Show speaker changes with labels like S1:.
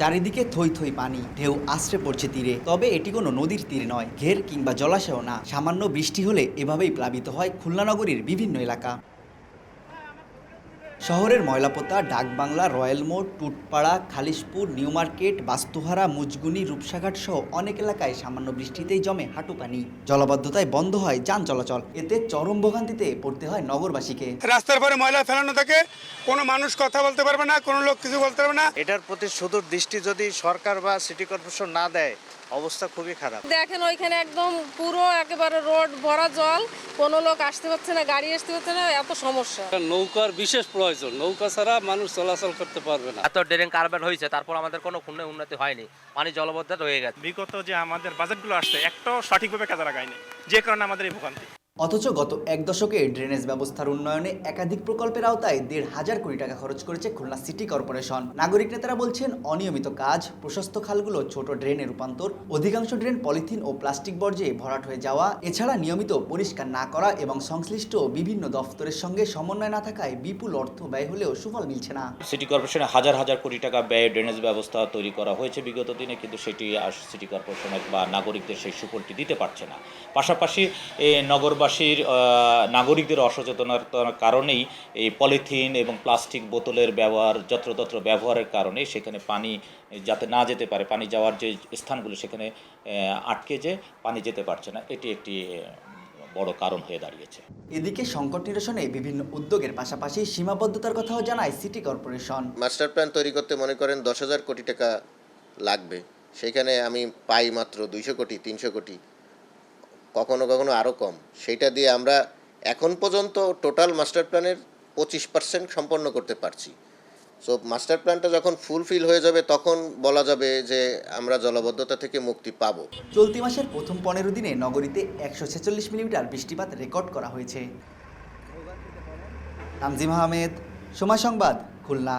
S1: চারিদিকে থই থই পানি, ঢেউ আশ্রে পড়ছে তীরে। তবে এটি কোনো নদীর তীর নয়, ঘের কিংবা জলাশয় না। সামান্য বৃষ্টি হলে এভাবেই প্লাবিত হয় খুলনা নগরীর বিভিন্ন এলাকা। শহরের ময়লাপোতা, ডাকবাংলা, রয়্যাল মোড়, টুটপাড়া, খালিশপুর, নিউ মার্কেট, বাস্তুহারা, মুজগুনি, রূপসাঘাট সহ অনেক এলাকায় সামান্য বৃষ্টিতেই জমে হাঁটু পানি। জলাবদ্ধতায় বন্ধ হয় যান চলাচল। এতে চরম ভোগান্তিতে পড়তে হয় নগরবাসীকে।
S2: রাস্তার পরে ময়লা ফেলানো থাকে, কোনো মানুষ কথা বলতে পারবে না, কোনো লোক কিছু বলতে পারবে না।
S3: এটার প্রতি সুদূর দৃষ্টি যদি সরকার বা সিটি কর্পোরেশন না দেয়, অবস্থা খুবই খারাপ।
S4: দেখেন ওইখানে একদম পুরো একেবারে রোড ভরা জল, কোনো লোক আসতে পারছে না, গাড়ি আসতে পারছে না, এত সমস্যা।
S5: নৌকার বিশেষ প্রয়োজন, নৌকা ছাড়া মানুষ চলাচল করতে পারবে না।
S6: এত ড্রেন কারবার হয়েছে, তারপর আমাদের কোনো খুলনায় উন্নতি হয়নি, পানি জলবদ্ধতা রয়ে গেছে।
S7: বিগত যে আমাদের বাজেটগুলো আসছে একটাও সঠিকভাবে কাজে লাগায়নি, যে কারণে আমাদের এই ভোগান্তি।
S1: অথচ গত এক দশকে ড্রেনেজ ব্যবস্থার উন্নয়নে একাধিক প্রকল্পের আওতায় ১,৫০০ কোটি টাকা খরচ করেছে খুলনা সিটি কর্পোরেশন। নাগরিক নেতারা বলছেন, অনিয়মিত কাজ, প্রশস্ত খালগুলো ছোট ড্রেনে রূপান্তর, অধিকাংশ ড্রেন পলিথিন ও প্লাস্টিক বর্জ্যে ভরাট হয়ে যাওয়া, এছাড়া নিয়মিত পরিষ্কার না করা এবং সংশ্লিষ্ট বিভিন্ন দফতরের সঙ্গে সমন্বয় না থাকায় বিপুল অর্থ ব্যয় হলেও সুফল মিলছে না।
S8: সিটি কর্পোরেশনে হাজার হাজার কোটি টাকা ব্যয়ে ড্রেনেজ ব্যবস্থা তৈরি করা হয়েছে বিগত দিনে, কিন্তু সেটি সিটি কর্পোরেশনের বা নাগরিকদের সেই সুফলটি দিতে পারছে না। পাশাপাশি নাগরিকদের অসচেতনতার কারণেই এই পলিথিন এবং প্লাস্টিক বোতলের ব্যবহার, যত্রতত্র ব্যবহারের কারণে সেখানে পানি যাতে না যেতে পারে, পানি যাওয়ার যে স্থানগুলো সেখানে আটকে যে পানি যেতে পারছে না, এটি একটি বড় কারণ হয়ে দাঁড়িয়েছে।
S1: এদিকে সংকট নিরসনে বিভিন্ন উদ্যোগের পাশাপাশি সীমাবদ্ধতার কথাও জানায় সিটি কর্পোরেশন।
S9: মাস্টার প্ল্যান তৈরি করতে মনে করেন ১০,০০০ কোটি টাকা লাগবে, সেখানে আমি পাই মাত্র ২০০ কোটি, ৩০০ কোটি, কখনো কখনো আরও কম। সেইটা দিয়ে আমরা এখন পর্যন্ত টোটাল মাস্টার প্ল্যানের ২৫% সম্পন্ন করতে পারছি। সো মাস্টার প্ল্যানটা যখন ফুলফিল হয়ে যাবে তখন বলা যাবে যে আমরা জলাবদ্ধতা থেকে মুক্তি পাবো।
S1: চলতি মাসের প্রথম ১৫ দিনে নগরীতে ১৪৬ মিলিমিটার বৃষ্টিপাত রেকর্ড করা হয়েছে। তানজিম আহমেদ, সময় সংবাদ, খুলনা।